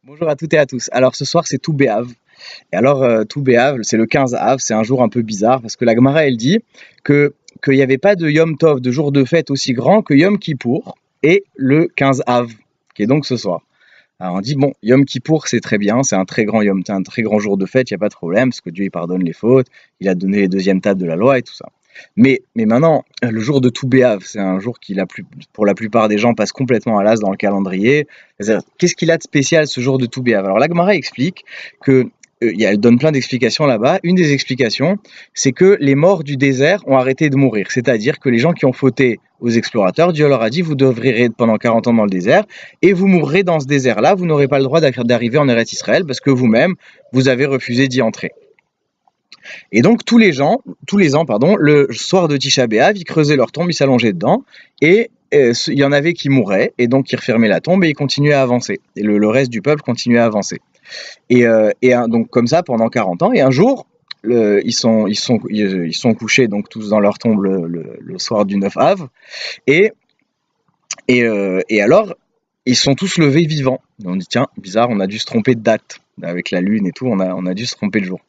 Bonjour à toutes et à tous. Alors ce soir c'est Tou B'Av. Et alors Tou B'Av, c'est le 15 Av, c'est un jour un peu bizarre parce que la Gemara elle dit que qu'il n'y avait pas de Yom Tov, de jour de fête aussi grand que Yom Kippour et le 15 Av, qui est donc ce soir. Alors on dit bon, Yom Kippour c'est très bien, c'est un très grand un très grand jour de fête, il n'y a pas de problème parce que Dieu il pardonne les fautes, il a donné les deuxièmes tables de la loi et tout ça. Mais maintenant, le jour de Tou B'Av, c'est un jour qui, pour la plupart des gens, passe complètement à l'as dans le calendrier. Qu'est-ce qu'il a de spécial ce jour de Tou B'Av? Alors la Gemara explique que elle donne plein d'explications là-bas. Une des explications, c'est que les morts du désert ont arrêté de mourir. C'est-à-dire que les gens qui ont fauté aux explorateurs, Dieu leur a dit, vous devrez pendant 40 ans dans le désert, et vous mourrez dans ce désert-là, vous n'aurez pas le droit d'arriver en Eretz Israël, parce que vous-même, vous avez refusé d'y entrer. Et donc tous les ans, pardon, le soir de Tisha B'Av, ils creusaient leur tombe, ils s'allongeaient dedans, et il y en avait qui mouraient, et donc ils refermaient la tombe et ils continuaient à avancer. Et le reste du peuple continuait à avancer. Donc comme ça pendant 40 ans, et un jour, ils sont couchés donc tous dans leur tombe le soir du 9 Av, et, et alors ils sont tous levés vivants. Et on dit tiens, bizarre, on a dû se tromper de date. Avec la lune et tout, on a dû se tromper de jour.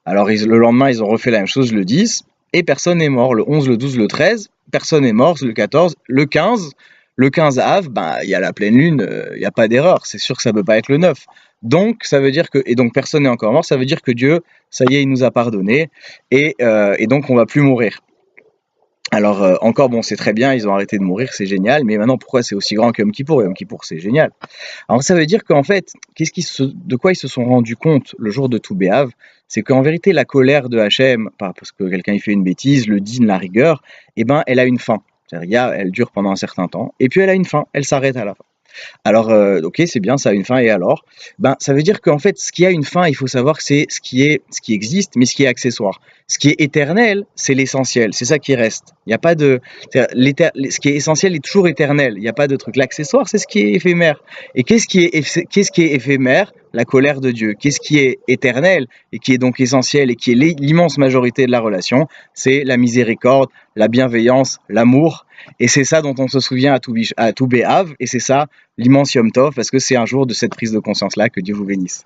Alors le lendemain, ils ont refait la même chose le 10, et personne n'est mort. Le 11, le 12, le 13, personne n'est mort. Le 14, le 15 Av, il y a la pleine lune, il n'y a pas d'erreur. C'est sûr que ça ne peut pas être le 9. Donc, ça veut dire que, et donc personne n'est encore mort, ça veut dire que Dieu, ça y est, il nous a pardonné, et donc on va plus mourir. Alors encore, bon, c'est très bien, ils ont arrêté de mourir, c'est génial, mais maintenant pourquoi c'est aussi grand que Yom Kippour? Yom Kippour, c'est génial. Alors ça veut dire qu'en fait, de quoi ils se sont rendus compte le jour de Tou B'Av? C'est qu'en vérité, la colère de Hachem, parce que quelqu'un il fait une bêtise, le din, la rigueur, elle a une fin. C'est-à-dire, elle dure pendant un certain temps, et puis elle a une fin, elle s'arrête à la fin. Alors, ok, c'est bien, ça a une fin, et alors? Ça veut dire qu'en fait, ce qui a une fin, il faut savoir que c'est ce qui existe, mais ce qui est accessoire. Ce qui est éternel, c'est l'essentiel, c'est ça qui reste. Il n'y a pas de. Ce qui est essentiel est toujours éternel, il n'y a pas de truc. L'accessoire, c'est ce qui est éphémère. Et qu'est-ce qui est éphémère? La colère de Dieu. Qu'est-ce qui est éternel, et qui est donc essentiel, et qui est l'immense majorité de la relation? C'est la miséricorde, la bienveillance, l'amour. Et c'est ça dont on se souvient à Tou B'Av, et c'est ça l'immense Yom Tov, parce que c'est un jour de cette prise de conscience-là. Que Dieu vous bénisse.